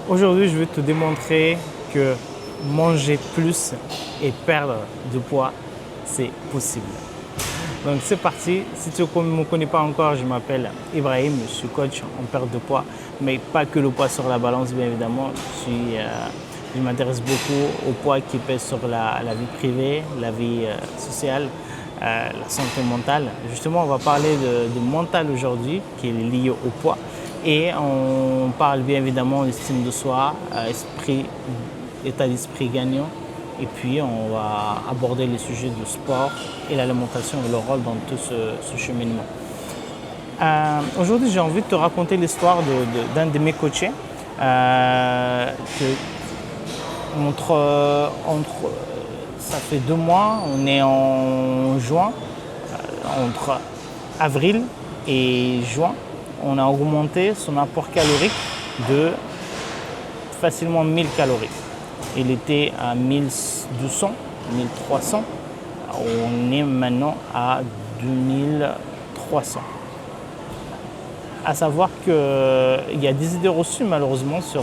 Aujourd'hui, je vais te démontrer que manger plus et perdre du poids, c'est possible. Donc c'est parti. Si tu ne me connais pas encore, je m'appelle Ibrahim, je suis coach en perte de poids, mais pas que le poids sur la balance, bien évidemment. Je m'intéresse beaucoup au poids qui pèse sur la vie privée, la vie sociale, la santé mentale. Justement, on va parler de mental aujourd'hui, qui est lié au poids. Et on parle bien évidemment d'estime de soi, état d'esprit gagnant. Et puis on va aborder les sujets du sport et l'alimentation et leur rôle dans tout ce cheminement. Aujourd'hui, j'ai envie de te raconter l'histoire d'un de mes coachés. Ça fait 2 mois, on est en juin, entre avril et juin, on a augmenté son apport calorique de facilement 1000 calories. Il était à 1200, 1300. On est maintenant à 2300. À savoir qu'il y a des idées reçues malheureusement sur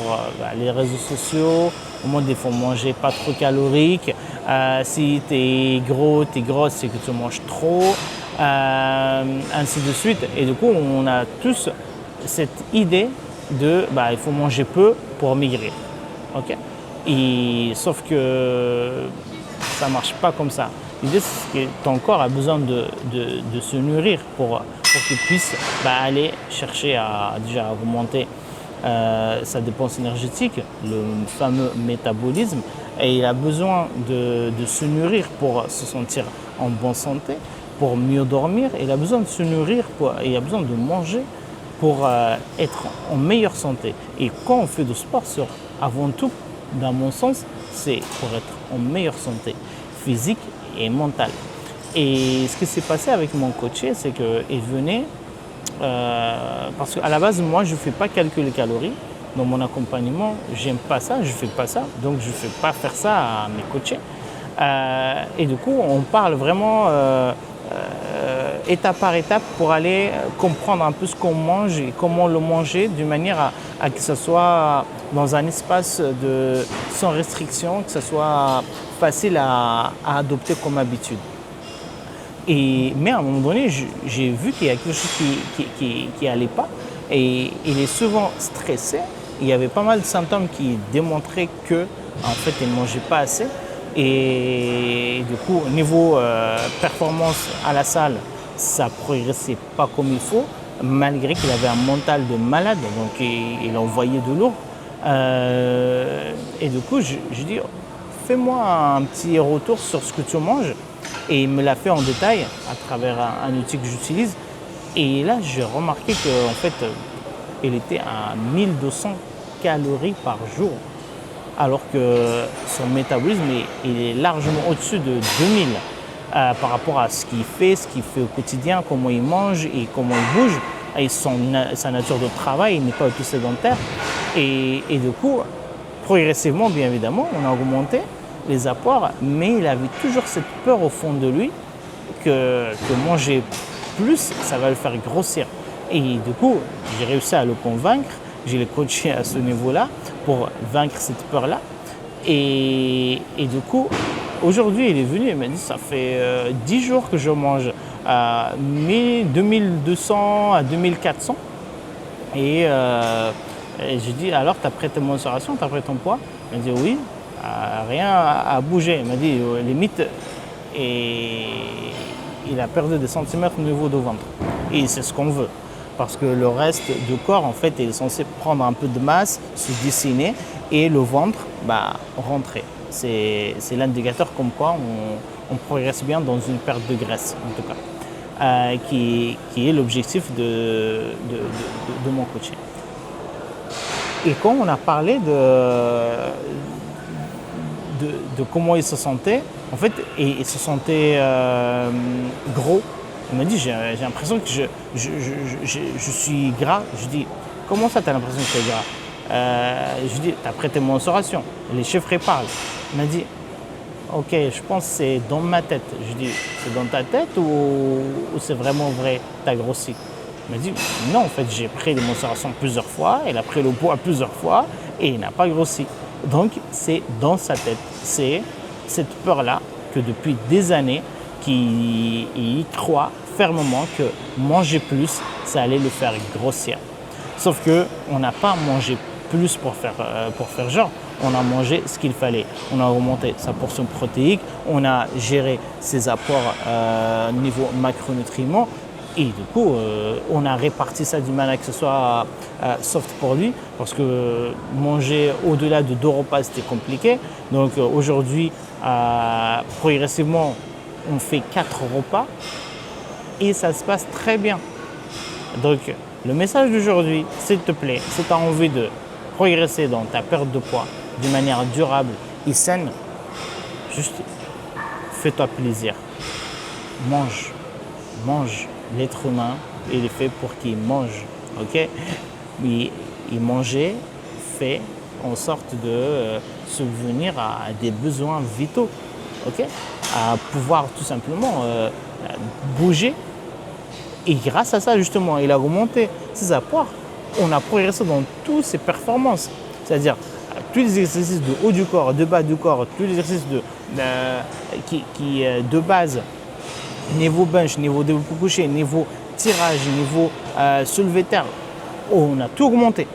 les réseaux sociaux, au moins il faut manger pas trop calorique. Si tu es gros, tu es grosse, c'est que tu manges trop. Ainsi de suite. Et du coup, on a tous cette idée de il faut manger peu pour maigrir. Okay, sauf que ça ne marche pas comme ça. L'idée, c'est que ton corps a besoin de se nourrir pour qu'il puisse aller chercher à déjà augmenter sa dépense énergétique, le fameux métabolisme, et il a besoin de se nourrir pour se sentir en bonne santé, pour mieux dormir. Il a besoin de se nourrir, il a besoin de manger pour être en meilleure santé. Et quand on fait du sport, avant tout, dans mon sens, c'est pour être en meilleure santé physique et mentale. Et ce qui s'est passé avec mon coaché, c'est qu'il venait, parce qu'à la base, moi, je ne fais pas calculer les calories. Dans mon accompagnement, j'aime pas ça, je ne fais pas ça, donc je ne fais pas faire ça à mes coachés. Et du coup, on parle vraiment étape par étape pour aller comprendre un peu ce qu'on mange et comment le manger d'une manière à que ce soit dans un espace sans restriction, que ce soit facile à adopter comme habitude. Mais à un moment donné, j'ai vu qu'il y a quelque chose qui allait pas, et il est souvent stressé. Il y avait pas mal de symptômes qui démontraient que en fait, il ne mangeait pas assez. Et du coup, au niveau performance à la salle, ça ne progressait pas comme il faut, malgré qu'il avait un mental de malade, donc il envoyait de lourd. Et du coup, je dis, fais-moi un petit retour sur ce que tu manges. Et il me l'a fait en détail à travers un outil que j'utilise. Et là, j'ai remarqué qu'en fait, il était à 1200 calories par jour, alors que son métabolisme il est largement au-dessus de 2000 par rapport à ce qu'il fait au quotidien, comment il mange et comment il bouge, et sa nature de travail, il n'est pas tout sédentaire. Et du coup, progressivement, bien évidemment, on a augmenté les apports, mais il avait toujours cette peur au fond de lui que manger plus, ça va le faire grossir. Et du coup, j'ai réussi à le convaincre, je l'ai coaché à ce niveau-là pour vaincre cette peur-là. Et du coup, aujourd'hui, il est venu, il m'a dit, ça fait 10 jours que je mange à 2200 à 2400. Et j'ai dit, alors, tu as pris ta mensuration, tu as pris ton poids? Il m'a dit, oui, rien à bouger. Il m'a dit, limite, et il a perdu des centimètres au niveau du ventre. Et c'est ce qu'on veut. Parce que le reste du corps, en fait, il est censé prendre un peu de masse, se dessiner, et le ventre, rentrer. C'est l'indicateur comme quoi on progresse bien dans une perte de graisse, en tout cas, qui est l'objectif de mon coaching. Et quand on a parlé de comment il se sentait, en fait, il se sentait gros. Il m'a dit, j'ai l'impression que je suis gras. Je dis, comment ça, tu as l'impression que tu es gras? Je dis, tu as prêté mon mensuration. Les chiffres parlent. Il m'a dit, ok, je pense que c'est dans ma tête. Je dis, c'est dans ta tête ou c'est vraiment vrai, tu as grossi? Il m'a dit, non, en fait, j'ai pris les mensuration plusieurs fois, il a pris le poids plusieurs fois et il n'a pas grossi. Donc, c'est dans sa tête. C'est cette peur-là que depuis des années, qu'il y croit fermement que manger plus, ça allait le faire grossir. Sauf qu'on n'a pas mangé plus pour faire genre. On a mangé ce qu'il fallait. On a augmenté sa portion protéique, on a géré ses apports niveau macronutriments. Et du coup, on a réparti ça d'une manière que ce soit soft pour lui, parce que manger au-delà de 2 repas, c'était compliqué. Donc aujourd'hui, progressivement, on fait 4 repas et ça se passe très bien. Donc le message d'aujourd'hui, s'il te plaît, si tu as envie de progresser dans ta perte de poids d'une manière durable et saine, juste fais-toi plaisir. Mange. L'être humain, il est fait pour qu'il mange, ok? Et manger fait en sorte de subvenir à des besoins vitaux, ok? À pouvoir tout simplement bouger. Et grâce à ça, justement, il a augmenté ses apports. On a progressé dans toutes ses performances. C'est-à-dire, tous les exercices de haut du corps, de bas du corps, tous les exercices de base, niveau bench, niveau développé couché, niveau tirage, niveau soulevé terre, on a tout augmenté.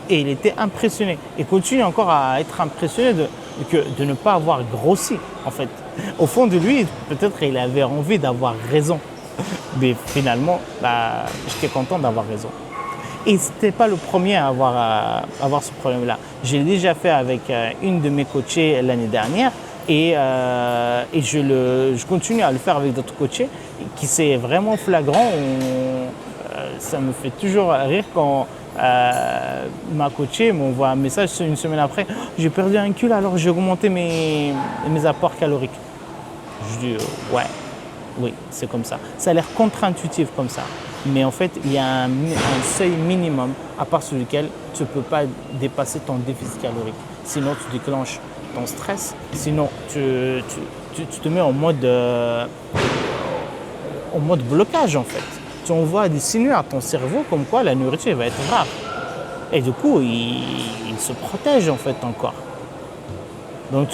Et il était impressionné. Et continue encore à être impressionné de ne pas avoir grossi, en fait. Au fond de lui, peut-être il avait envie d'avoir raison. Mais finalement, j'étais content d'avoir raison. Et ce n'était pas le premier à avoir ce problème-là. J'ai déjà fait avec une de mes coachées l'année dernière. Et je continue à le faire avec d'autres coachés qui c'est vraiment flagrant. Ça me fait toujours rire quand ma coachée m'envoie un message une semaine après. J'ai perdu 1 kilo alors j'ai augmenté mes apports caloriques. Je dis oui, c'est comme ça. Ça a l'air contre-intuitif comme ça. Mais en fait, il y a un seuil minimum à partir duquel tu ne peux pas dépasser ton déficit calorique. Sinon, tu déclenches ton stress. Sinon, tu te mets en mode blocage en fait. Tu envoies des signaux à ton cerveau comme quoi la nourriture va être rare. Et du coup, il se protège en fait ton corps. Donc,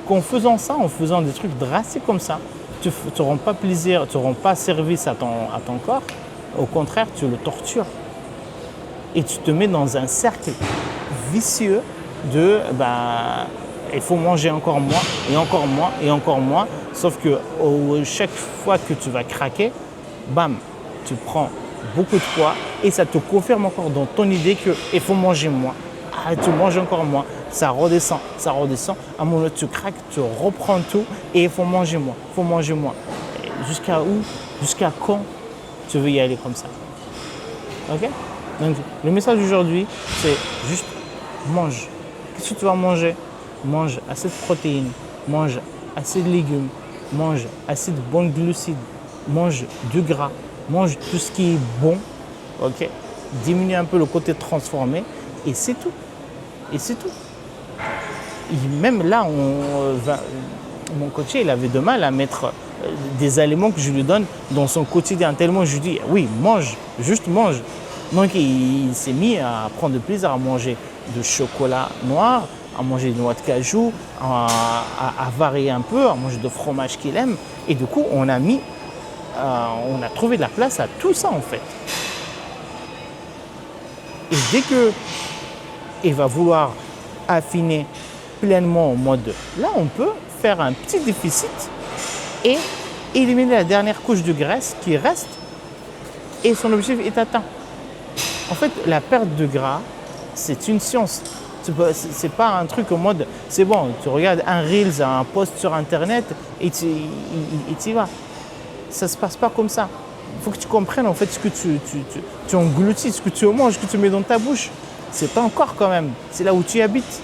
en faisant ça, en faisant des trucs drastiques comme ça, tu ne rends pas plaisir, tu ne rends pas service à ton corps. Au contraire, tu le tortures. Et tu te mets dans un cercle vicieux de il faut manger encore moins et encore moins et encore moins. Sauf que chaque fois que tu vas craquer, bam, tu prends beaucoup de poids et ça te confirme encore dans ton idée qu'il faut manger moins. Tu manges encore moins, ça redescend. À un moment donné, tu craques, tu reprends tout et il faut manger moins. Et jusqu'à où? Jusqu'à quand tu veux y aller comme ça? Ok? Donc, le message d'aujourd'hui, c'est juste mange. Qu'est-ce que tu vas manger? Mange assez de protéines, mange assez de légumes, mange assez de bons glucides, mange du gras, mange tout ce qui est bon, ok? Diminue un peu le côté transformé et c'est tout. Et même là, mon coaché, il avait de mal à mettre des aliments que je lui donne dans son quotidien. Tellement je lui dis, oui, mange, juste mange. Donc il s'est mis à prendre du plaisir à manger de chocolat noir, à manger des noix de cajou, à varier un peu, à manger de fromage qu'il aime. Et du coup, on a trouvé de la place à tout ça en fait. Et dès qu'il va vouloir affiner pleinement en mode, là on peut faire un petit déficit et éliminer la dernière couche de graisse qui reste et son objectif est atteint. En fait, la perte de gras, c'est une science. C'est pas un truc en mode, c'est bon, tu regardes un Reels, un post sur Internet et tu y vas. Ça se passe pas comme ça. Il faut que tu comprennes en fait ce que tu engloutis, ce que tu manges, ce que tu mets dans ta bouche. C'est ton corps quand même, c'est là où tu habites.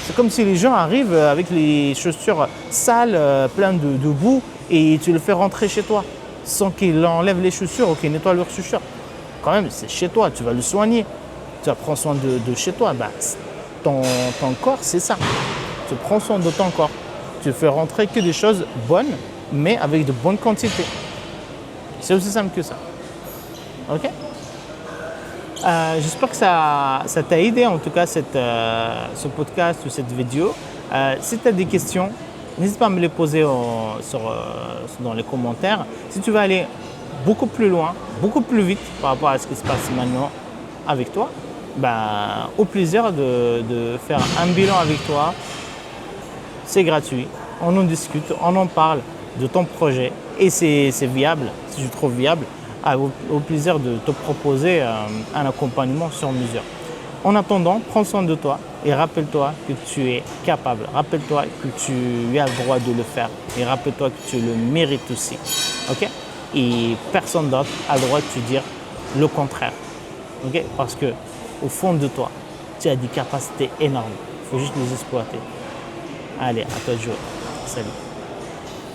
C'est comme si les gens arrivent avec les chaussures sales, pleines de boue, et tu le fais rentrer chez toi, sans qu'il enlève les chaussures ou qu'il nettoie leurs chaussures. Quand même, c'est chez toi, tu vas le soigner. Tu vas prendre soin de chez toi. Ton corps, c'est ça. Tu prends soin de ton corps. Tu fais rentrer que des choses bonnes, mais avec de bonnes quantités. C'est aussi simple que ça. Ok. J'espère que ça t'a aidé, en tout cas, ce podcast ou cette vidéo. Si tu as des questions, n'hésite pas à me les poser dans les commentaires. Si tu veux aller beaucoup plus loin, beaucoup plus vite par rapport à ce qui se passe maintenant avec toi, au plaisir de faire un bilan avec toi. C'est gratuit, on en discute, on en parle de ton projet et c'est viable, si je trouve viable, au plaisir de te proposer un accompagnement sur mesure. En attendant, prends soin de toi et rappelle-toi que tu es capable. Rappelle-toi que tu as le droit de le faire et rappelle-toi que tu le mérites aussi. Ok? Et personne d'autre a le droit de te dire le contraire. Ok? Parce que au fond de toi, tu as des capacités énormes. Il faut juste les exploiter. Allez, à toi de jouer. Salut.